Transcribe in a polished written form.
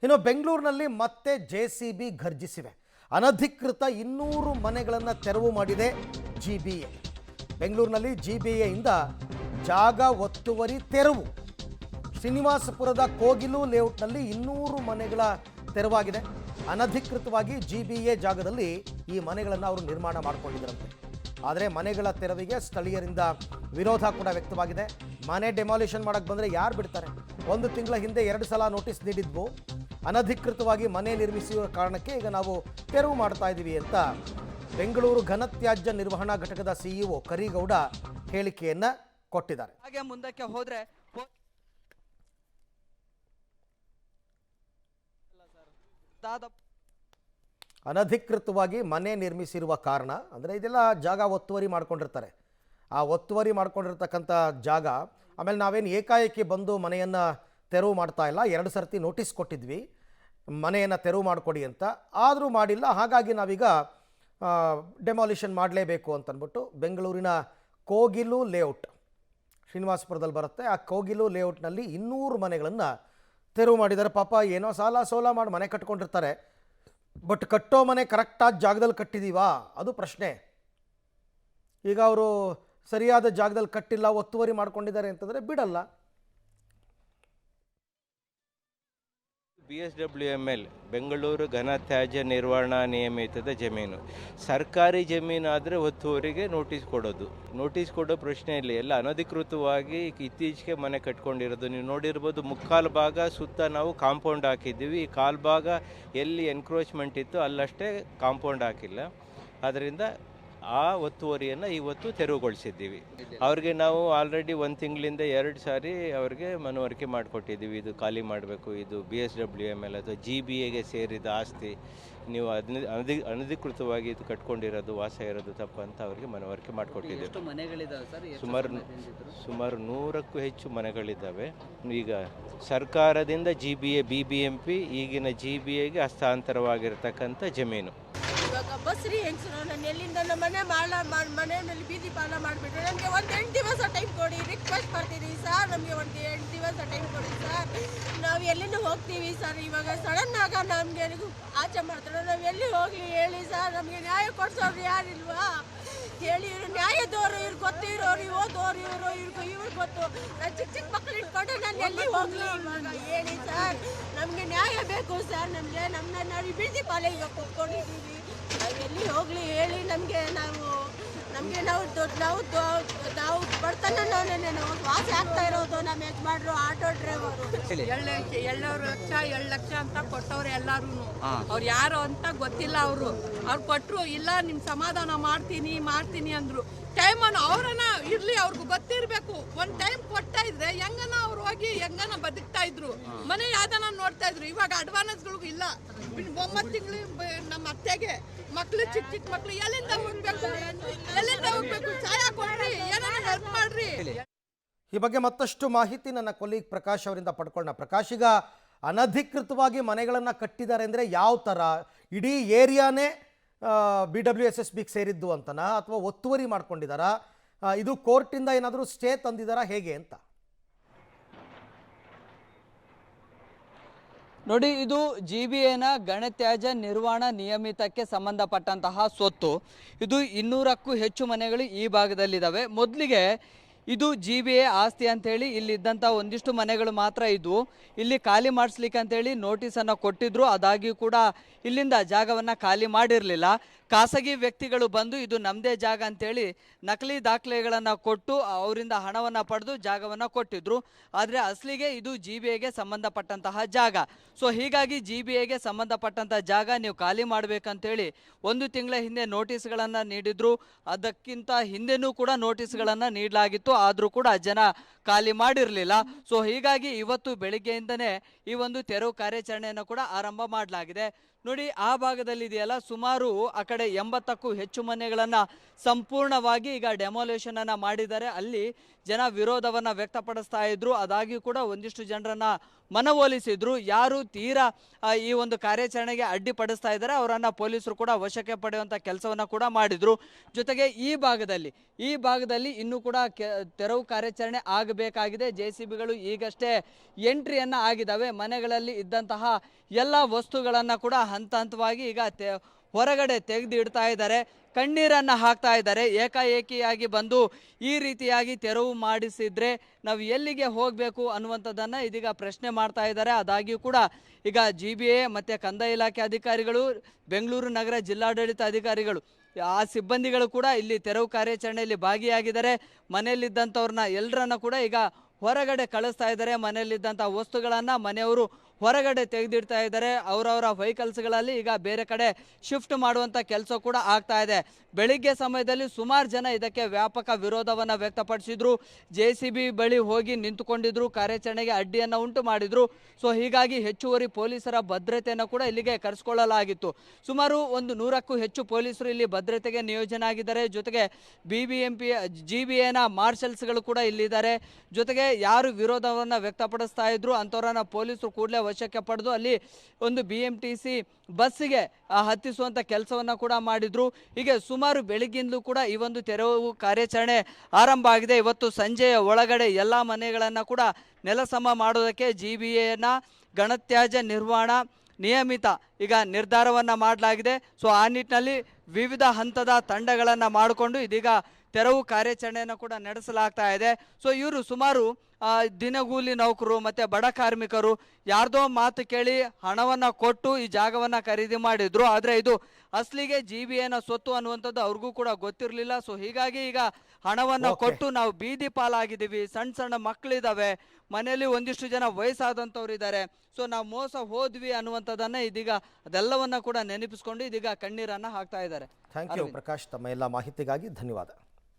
ಇನ್ನು ಬೆಂಗಳೂರಿನಲ್ಲಿ ಮತ್ತೆ ಜೆಸಿಬಿ ಘರ್ಜಿಸಿವೆ. ಅನಧಿಕೃತ 200 ಮನೆಗಳನ್ನು ತೆರವು ಮಾಡಿದೆ ಜಿಬಿಎ. ಬೆಂಗಳೂರಿನಲ್ಲಿ ಜಿಬಿಎಯಿಂದ ಜಾಗ ಒತ್ತುವರಿ ತೆರವು. ಶ್ರೀನಿವಾಸಪುರದ ಕೋಗಿಲು ಲೇಔಟ್ನಲ್ಲಿ 200 ಮನೆಗಳ ತೆರವಾಗಿದೆ. ಅನಧಿಕೃತವಾಗಿ ಜಿಬಿಎ ಜಾಗದಲ್ಲಿ ಈ ಮನೆಗಳನ್ನು ಅವರು ನಿರ್ಮಾಣ ಮಾಡಿಕೊಂಡಿದ್ದರಂತೆ. ಆದರೆ ಮನೆಗಳ ತೆರವಿಗೆ ಸ್ಥಳೀಯರಿಂದ ವಿರೋಧ ಕೂಡ ವ್ಯಕ್ತವಾಗಿದೆ. ಮನೆ ಡೆಮಾಲಿಷನ್ ಮಾಡಕ್ಕೆ ಬಂದರೆ ಯಾರು ಬಿಡ್ತಾರೆ? 1 ತಿಂಗಳ ಹಿಂದೆ 2 ಸಲ ನೋಟಿಸ್ ನೀಡಿದ್ವು. ಅನಧಿಕೃತವಾಗಿ ಮನೆ ನಿರ್ಮಿಸಿರುವ ಕಾರಣಕ್ಕೆ ಈಗ ನಾವು ತೆರವು ಮಾಡ್ತಾ ಇದ್ದೀವಿ ಅಂತ ಬೆಂಗಳೂರು ಘನತ್ಯಾಜ್ಯ ನಿರ್ವಹಣಾ ಘಟಕದ ಸಿಇಒ ಕರಿಗೌಡ ಹೇಳಿಕೆಯನ್ನ ಕೊಟ್ಟಿದ್ದಾರೆ. ಹಾಗೆ ಮುಂದಕ್ಕೆ ಹೋದ್ರೆ ಅನಧಿಕೃತವಾಗಿ ಮನೆ ನಿರ್ಮಿಸಿರುವ ಕಾರಣ ಅಂದರೆ ಇದೆಲ್ಲ ಜಾಗ ಒತ್ತುವರಿ ಮಾಡ್ಕೊಂಡಿರ್ತಾರೆ. ಆ ಒತ್ತುವರಿ ಮಾಡ್ಕೊಂಡಿರ್ತಕ್ಕಂಥ ಜಾಗ ಆಮೇಲೆ ನಾವೇನು ಏಕಾಏಕಿ ಬಂದು ಮನೆಯನ್ನು ತೆರವು ಮಾಡ್ತಾ ಇಲ್ಲ. 2 ಸರ್ತಿ ನೋಟಿಸ್ ಕೊಟ್ಟಿದ್ವಿ ಮನೆಯನ್ನು ತೆರವು ಮಾಡಿಕೊಡಿ ಅಂತ, ಆದರೂ ಮಾಡಿಲ್ಲ. ಹಾಗಾಗಿ ನಾವೀಗ ಡೆಮಾಲಿಷನ್ ಮಾಡಲೇಬೇಕು ಅಂತಂದ್ಬಿಟ್ಟು ಬೆಂಗಳೂರಿನ ಕೋಗಿಲು ಲೇಔಟ್, ಶ್ರೀನಿವಾಸಪುರದಲ್ಲಿ ಬರುತ್ತೆ, ಆ ಕೋಗಿಲು ಲೇಔಟ್ನಲ್ಲಿ 200 ಮನೆಗಳನ್ನು ತೆರವು ಮಾಡಿದ್ದಾರೆ. ಪಾಪ ಏನೋ ಸಾಲ ಸೋಲ ಮಾಡಿ ಮನೆ ಕಟ್ಕೊಂಡಿರ್ತಾರೆ. ಬಟ್ ಕಟ್ಟೋ ಮನೆ ಕರೆಕ್ಟಾದ ಜಾಗದಲ್ಲಿ ಕಟ್ಟಿದ್ದೀವಾ ಅದು ಪ್ರಶ್ನೆ. ಈಗ ಅವರು ಸರಿಯಾದ ಜಾಗದಲ್ಲಿ ಕಟ್ಟಿಲ್ಲ, ಒತ್ತುವರಿ ಮಾಡ್ಕೊಂಡಿದ್ದಾರೆ ಅಂತಂದರೆ ಬಿಡಲ್ಲ. BSWML ಬೆಂಗಳೂರು ಘನತ್ಯಾಜ್ಯ ನಿರ್ವಹಣಾ ನಿಯಮಿತದ ಜಮೀನು, ಸರ್ಕಾರಿ ಜಮೀನು ಆದರೆ ಒತ್ತುವರಿಗೆ ನೋಟಿಸ್ ಕೊಡೋ ಪ್ರಶ್ನೆ ಇಲ್ಲ. ಎಲ್ಲ ಅನಧಿಕೃತವಾಗಿ ಇತ್ತೀಚೆಗೆ ಮನೆ ಕಟ್ಕೊಂಡಿರೋದು ನೀವು ನೋಡಿರ್ಬೋದು. ಮುಕ್ಕಾಲು ಭಾಗ ಸುತ್ತ ನಾವು ಕಾಂಪೌಂಡ್ ಹಾಕಿದ್ದೀವಿ. ಈ ಕಾಲು ಭಾಗ ಎಲ್ಲಿ ಎನ್ಕ್ರೋಚ್ಮೆಂಟ್ ಇತ್ತು ಅಲ್ಲಷ್ಟೇ ಕಾಂಪೌಂಡ್ ಹಾಕಿಲ್ಲ. ಅದರಿಂದ ಆ ಒತ್ತುವರಿಯನ್ನು ಇವತ್ತು ತೆರವುಗೊಳಿಸಿದ್ದೀವಿ. ಅವ್ರಿಗೆ ನಾವು ಆಲ್ರೆಡಿ 1 ತಿಂಗಳಿಂದ 2 ಸಾರಿ ಅವ್ರಿಗೆ ಮನವರಿಕೆ ಮಾಡಿಕೊಟ್ಟಿದ್ದೀವಿ. ಇದು ಖಾಲಿ ಮಾಡಬೇಕು, ಇದು BSWML ಅಥವಾ GBAಗೆ ಸೇರಿದ ಆಸ್ತಿ, ನೀವು ಅನಧಿಕೃತವಾಗಿ ಇದು ಕಟ್ಕೊಂಡಿರೋದು, ವಾಸ ಇರೋದು ತಪ್ಪು ಅಂತ ಅವರಿಗೆ ಮನವರಿಕೆ ಮಾಡಿಕೊಟ್ಟಿದ್ದೀವಿ. ಸುಮಾರು 100ಕ್ಕೂ ಹೆಚ್ಚು ಮನೆಗಳಿದ್ದಾವೆ. ಈಗ ಸರ್ಕಾರದಿಂದ GBA BBMP ಈಗಿನ GBAಗೆ ಹಸ್ತಾಂತರವಾಗಿರ್ತಕ್ಕಂಥ ಜಮೀನು. ಇವಾಗ ಬಸ್ರಿ ಹೆಂಗಸರು ನಾನು ಎಲ್ಲಿಂದ ನಮ್ಮ ಮನೆಯಲ್ಲಿ ಬೀದಿ ಪಾಲ ಮಾಡಿಬಿಟ್ರೆ ನಮಗೆ ಒಂದು 8 ದಿವಸ ಟೈಮ್ ಕೊಡಿ, ರಿಕ್ವೆಸ್ಟ್ ಮಾಡ್ತಿದ್ದೀವಿ ಸರ್. ನಮಗೆ ಒಂದು 8 ದಿವಸ ಟೈಮ್ ಕೊಡಿ ಸರ್. ನಾವು ಎಲ್ಲಿಂದ ಹೋಗ್ತೀವಿ ಸರ್? ಇವಾಗ ಸಡನ್ ಆಗ ನಮಗೆ ಆಚೆ ಮಾಡ್ತಾರೆ, ನಾವು ಎಲ್ಲಿ ಹೋಗಲಿ ಹೇಳಿ ಸರ್? ನಮಗೆ ನ್ಯಾಯ ಕೊಡ್ಸೋರು ಯಾರಿಲ್ವಾ ಹೇಳಿ? ಇವರು ನ್ಯಾಯದವರು, ಇವ್ರು ಗೊತ್ತಿರೋರು, ಓದೋರು, ಇವ್ರು ಗೊತ್ತು. ನಾನು ಚಿಕ್ಕ ಮಕ್ಕಳು ಇಟ್ಕೊಂಡು ನಾನು ಎಲ್ಲಿ ಹೋಗಲಿ ಇವಾಗ ಹೇಳಿ ಸರ್? ನಮಗೆ ನ್ಯಾಯ ಬೇಕು ಸರ್. ನಮ್ಮನ್ನ ನಾವು ಬೀದಿ ಪಾಲೆ ಈಗ ಕೂತ್ಕೊಂಡಿದ್ದೀವಿ, ನಾವು ಎಲ್ಲಿ ಹೋಗಲಿ ಹೇಳಿ? ನಾವು ಬಡತನ ನಾವು ವಾಸಿ ಆಗ್ತಾ ಇರೋದು. ನಮ್ಮ ಯಜಮಾನ್ರು ಆಟೋ ಡ್ರೈವರು 2 ಲಕ್ಷ ಅಂತ ಕೊಟ್ಟವ್ರು ಎಲ್ಲಾರು. ಅವ್ರು ಯಾರು ಅಂತ ಗೊತ್ತಿಲ್ಲ. ಅವ್ರು ಕೊಟ್ಟರು, ಇಲ್ಲ ನಿಮ್ ಸಮಾಧಾನ ಮಾಡ್ತೀನಿ ಅಂದ್ರು. ಟೈಮನ್ನು ಅವರನ್ನ ಇರ್ಲಿ, ಅವ್ರಿಗೂ ಗೊತ್ತಿರ್ಬೇಕು. ಒಂದ್ ಟೈಮ್ ಕೊಡ್ತಾ ಇದ್ರೆ ಹೆಂಗನ ಅವ್ರು ಹೋಗಿ ಹೆಂಗನ ಬದುಕ್ತಾ ಇದ್ರು, ಮನೆ ಯಾವ್ದನ ನೋಡ್ತಾ ಇದ್ರು. ಇವಾಗ ಅಡ್ವಾನ್ಸ್ಗಳಿಗೂ ಇಲ್ಲ. 9 ತಿಂಗಳು ನಮ್ಮ ಅತ್ತೆಗೆ ಮಕ್ಳು, ಚಿಕ್ಕ ಮಕ್ಳು ಎಲ್ಲಿಂದ ಹೋಗ್ಬೇಕು? ಸಹಾಯ ಕೊಡ್ರಿ, ಏನಾರ ಹೆಲ್ಪ್ ಮಾಡ್ರಿ. ಈ ಬಗ್ಗೆ ಮತ್ತಷ್ಟು ಮಾಹಿತಿ ನನ್ನ ಕೊಲೀಗ್ ಪ್ರಕಾಶ್ ಅವರಿಂದ ಪಡ್ಕೊಳ್ಳೋಣ. ಪ್ರಕಾಶ್, ಈಗ ಅನಧಿಕೃತವಾಗಿ ಮನೆಗಳನ್ನು ಕಟ್ಟಿದ್ದಾರೆ ಅಂದರೆ ಯಾವ ಥರ? ಇಡೀ ಏರಿಯಾನೇ BWSSBಗೆ ಸೇರಿದ್ದು ಅಂತನಾ ಅಥವಾ ಒತ್ತುವರಿ ಮಾಡ್ಕೊಂಡಿದ್ದಾರಾ? ಇದು ಕೋರ್ಟಿಂದ ಏನಾದರೂ ಸ್ಟೇ ತಂದಿದ್ದಾರಾ ಹೇಗೆ ಅಂತ? ನೋಡಿ, ಇದು GBAನ ಘನತ್ಯಾಜ್ಯ ನಿರ್ವಹಣಾ ನಿಯಮಿತಕ್ಕೆ ಸಂಬಂಧಪಟ್ಟಂತಹ ಸ್ವತ್ತು. ಇದು 200ಕ್ಕೂ ಹೆಚ್ಚು ಮನೆಗಳು ಈ ಭಾಗದಲ್ಲಿದ್ದಾವೆ. ಮೊದಲಿಗೆ ಇದು GBA ಆಸ್ತಿ ಅಂತೇಳಿ ಇಲ್ಲಿದ್ದಂಥ ಒಂದಿಷ್ಟು ಮನೆಗಳು ಮಾತ್ರ ಇದ್ವು. ಇಲ್ಲಿ ಖಾಲಿ ಮಾಡಿಸ್ಲಿಕ್ಕೆ ಅಂತೇಳಿ ನೋಟಿಸನ್ನು ಕೊಟ್ಟಿದ್ರು. ಆದಾಗ್ಯೂ ಕೂಡ ಇಲ್ಲಿಂದ ಜಾಗವನ್ನು ಖಾಲಿ ಮಾಡಿರಲಿಲ್ಲ. ಖಾಸಗಿ ವ್ಯಕ್ತಿಗಳು ಬಂದು ಇದು ನಮ್ಮದೇ ಜಾಗ ಅಂತೇಳಿ ನಕಲಿ ದಾಖಲೆಗಳನ್ನು ಕೊಟ್ಟು ಅವರಿಂದ ಹಣವನ್ನು ಪಡೆದು ಜಾಗವನ್ನು ಕೊಟ್ಟಿದ್ರು. ಆದರೆ ಅಸಲಿಗೆ ಇದು GBAಗೆ ಸಂಬಂಧಪಟ್ಟಂತಹ ಜಾಗ. ಸೊ ಹೀಗಾಗಿ GBAಗೆ ಸಂಬಂಧಪಟ್ಟಂಥ ಜಾಗ ನೀವು ಖಾಲಿ ಮಾಡಬೇಕಂತೇಳಿ 1 ತಿಂಗಳ ಹಿಂದೆ ನೋಟಿಸ್ಗಳನ್ನು ನೀಡಿದ್ರು. ಅದಕ್ಕಿಂತ ಹಿಂದೆನೂ ಕೂಡ ನೋಟಿಸ್ಗಳನ್ನು ನೀಡಲಾಗಿತ್ತು. ಆದರೂ ಕೂಡ ಜನ ಖಾಲಿ ಮಾಡಿರಲಿಲ್ಲ. ಸೊ ಹೀಗಾಗಿ ಇವತ್ತು ಬೆಳಿಗ್ಗೆಯಿಂದನೇ ಈ ಒಂದು ತೆರವು ಕಾರ್ಯಾಚರಣೆಯನ್ನು ಕೂಡ ಆರಂಭ ಮಾಡಲಾಗಿದೆ. ನೋಡಿ, ಆ ಭಾಗದಲ್ಲಿ ಇದೆಯಲ್ಲ, ಸುಮಾರು ಆ ಕಡೆ 80ಕ್ಕೂ ಹೆಚ್ಚು ಮನೆಗಳನ್ನು ಸಂಪೂರ್ಣವಾಗಿ ಈಗ ಡೆಮಾಲಿಷನ್ ಅನ್ನು ಮಾಡಿದ್ದಾರೆ. ಅಲ್ಲಿ ಜನ ವಿರೋಧವನ್ನು ವ್ಯಕ್ತಪಡಿಸ್ತಾ ಇದ್ರು. ಆದಾಗ್ಯೂ ಕೂಡ ಒಂದಿಷ್ಟು ಜನರನ್ನ ಮನವೊಲಿಸಿದ್ರು. ಯಾರು ತೀರಾ ಈ ಒಂದು ಕಾರ್ಯಾಚರಣೆಗೆ ಅಡ್ಡಿಪಡಿಸ್ತಾ ಇದ್ದಾರೆ ಅವರನ್ನು ಪೊಲೀಸರು ಕೂಡ ವಶಕ್ಕೆ ಪಡೆಯುವಂಥ ಕೆಲಸವನ್ನು ಕೂಡ ಮಾಡಿದರು. ಜೊತೆಗೆ ಈ ಭಾಗದಲ್ಲಿ ಇನ್ನೂ ಕೂಡ ತೆರವು ಕಾರ್ಯಾಚರಣೆ ಆಗಬೇಕಾಗಿದೆ. JCBಗಳು ಈಗಷ್ಟೇ ಎಂಟ್ರಿಯನ್ನು ಆಗಿದ್ದಾವೆ. ಮನೆಗಳಲ್ಲಿ ಇದ್ದಂತಹ ಎಲ್ಲ ವಸ್ತುಗಳನ್ನು ಕೂಡ ಹಂತ ಹಂತವಾಗಿ ಈಗ ಹೊರಗಡೆ ತೆಗೆದು ಇಡ್ತಾ ಇದ್ದಾರೆ, ಕಣ್ಣೀರನ್ನು ಹಾಕ್ತಾ ಇದ್ದಾರೆ. ಏಕಾಏಕಿಯಾಗಿ ಬಂದು ಈ ರೀತಿಯಾಗಿ ತೆರವು ಮಾಡಿಸಿದ್ರೆ ನಾವು ಎಲ್ಲಿಗೆ ಹೋಗಬೇಕು ಅನ್ನುವಂಥದ್ದನ್ನು ಇದೀಗ ಪ್ರಶ್ನೆ ಮಾಡ್ತಾ ಇದ್ದಾರೆ. ಆದಾಗ್ಯೂ ಕೂಡ ಈಗ GBA ಮತ್ತು ಕಂದಾಯ ಇಲಾಖೆ ಅಧಿಕಾರಿಗಳು, ಬೆಂಗಳೂರು ನಗರ ಜಿಲ್ಲಾಡಳಿತ ಅಧಿಕಾರಿಗಳು, ಆ ಸಿಬ್ಬಂದಿಗಳು ಕೂಡ ಇಲ್ಲಿ ತೆರವು ಕಾರ್ಯಾಚರಣೆಯಲ್ಲಿ ಭಾಗಿಯಾಗಿದ್ದಾರೆ. ಮನೆಯಲ್ಲಿದ್ದಂಥವ್ರನ್ನ ಎಲ್ಲರನ್ನ ಕೂಡ ಈಗ ಹೊರಗಡೆ ಕಳಿಸ್ತಾ ಇದ್ದಾರೆ. ಮನೆಯಲ್ಲಿದ್ದಂಥ ವಸ್ತುಗಳನ್ನು ಮನೆಯವರು ಹೊರಗಡೆ ತೆಗೆದಿಡ್ತಾ ಇದ್ದಾರೆ. ಅವರವರ ವೆಹಿಕಲ್ಸ್ಗಳಲ್ಲಿ ಈಗ ಬೇರೆ ಕಡೆ ಶಿಫ್ಟ್ ಮಾಡುವಂಥ ಕೆಲಸ ಕೂಡ ಆಗ್ತಾ ಇದೆ. ಬೆಳಿಗ್ಗೆ ಸಮಯದಲ್ಲಿ ಸುಮಾರು ಜನ ಇದಕ್ಕೆ ವ್ಯಾಪಕ ವಿರೋಧವನ್ನು ವ್ಯಕ್ತಪಡಿಸಿದ್ರು. JCB ಬಳಿ ಹೋಗಿ ನಿಂತುಕೊಂಡಿದ್ರು, ಕಾರ್ಯಾಚರಣೆಗೆ ಅಡ್ಡಿಯನ್ನು ಉಂಟು ಮಾಡಿದ್ರು. ಸೊ ಹೀಗಾಗಿ ಹೆಚ್ಚುವರಿ ಪೊಲೀಸರ ಭದ್ರತೆಯನ್ನು ಕೂಡ ಇಲ್ಲಿಗೆ ಕರೆಸಿಕೊಳ್ಳಲಾಗಿತ್ತು. ಸುಮಾರು 100ಕ್ಕೂ ಹೆಚ್ಚು ಪೊಲೀಸರು ಇಲ್ಲಿ ಭದ್ರತೆಗೆ ನಿಯೋಜನೆ ಆಗಿದ್ದಾರೆ. ಜೊತೆಗೆ BBMP GBAನ ಮಾರ್ಷಲ್ಸ್ಗಳು ಕೂಡ ಇಲ್ಲಿದ್ದಾರೆ. ಜೊತೆಗೆ ಯಾರು ವಿರೋಧವನ್ನು ವ್ಯಕ್ತಪಡಿಸ್ತಾ ಇದ್ರು ಅಂಥವ್ರನ್ನ ಪೊಲೀಸರು ಕೂಡಲೇ ವಶಕ್ಕೆ ಪಡೆದು ಅಲ್ಲಿ ಒಂದು BMTC ಬಸ್ಸಿಗೆ ಹತ್ತಿಸುವಂಥ ಕೆಲಸವನ್ನು ಕೂಡ ಮಾಡಿದ್ರು. ಹೀಗೆ ಸುಮಾರು ಬೆಳಗ್ಗಿಂದಲೂ ಕೂಡ ಈ ಒಂದು ತೆರವು ಕಾರ್ಯಾಚರಣೆ ಆರಂಭ ಆಗಿದೆ. ಇವತ್ತು ಸಂಜೆಯ ಒಳಗಡೆ ಎಲ್ಲ ಮನೆಗಳನ್ನು ಕೂಡ ನೆಲಸಮ ಮಾಡೋದಕ್ಕೆ GBAನ ಘನತ್ಯಾಜ್ಯ ನಿರ್ವಹಣಾ ನಿಯಮಿತ ಈಗ ನಿರ್ಧಾರವನ್ನು ಮಾಡಲಾಗಿದೆ. ಸೊ ಆ ನಿಟ್ಟಿನಲ್ಲಿ ವಿವಿಧ ಹಂತದ ತಂಡಗಳನ್ನು ಮಾಡಿಕೊಂಡು ಇದೀಗ ತೆರವು ಕಾರ್ಯಾಚರಣೆಯನ್ನು ಕೂಡ ನಡೆಸಲಾಗ್ತಾ ಇದೆ. ಸೊ ಇವರು ಸುಮಾರು ದಿನಗೂಲಿ ನೌಕರು ಮತ್ತು ಬಡ ಕಾರ್ಮಿಕರು ಯಾರ್ದೋ ಮಾತು ಕೇಳಿ ಹಣವನ್ನು ಕೊಟ್ಟು ಈ ಜಾಗವನ್ನು ಖರೀದಿ ಮಾಡಿದ್ರು. ಆದರೆ ಇದು ಅಸಲಿಗೆ GBAನ ಸೊತ್ತು ಅನ್ನುವಂಥದ್ದು ಅವ್ರಿಗೂ ಕೂಡ ಗೊತ್ತಿರಲಿಲ್ಲ. ಸೊ ಹೀಗಾಗಿ ಈಗ ಹಣವನ್ನು ಕೊಟ್ಟು ನಾವು ಬೀದಿ ಪಾಲಾಗಿದ್ದೀವಿ, ಸಣ್ಣ ಮಕ್ಕಳಿದ್ದಾವೆ, ಮನೆಯಲ್ಲಿ ಒಂದಿಷ್ಟು ಜನ ವಯಸ್ಸಾದಂಥವ್ರು ಇದ್ದಾರೆ, ಸೊ ನಾವು ಮೋಸ ಹೋದ್ವಿ ಅನ್ನುವಂಥದ್ದನ್ನು ಇದೀಗ ಅದೆಲ್ಲವನ್ನ ಕೂಡ ನೆನಪಿಸ್ಕೊಂಡು ಇದೀಗ ಕಣ್ಣೀರನ್ನು ಹಾಕ್ತಾ ಇದ್ದಾರೆ. ಥ್ಯಾಂಕ್ ಯು ಪ್ರಕಾಶ್, ತಮ್ಮ ಎಲ್ಲ ಮಾಹಿತಿಗಾಗಿ ಧನ್ಯವಾದ.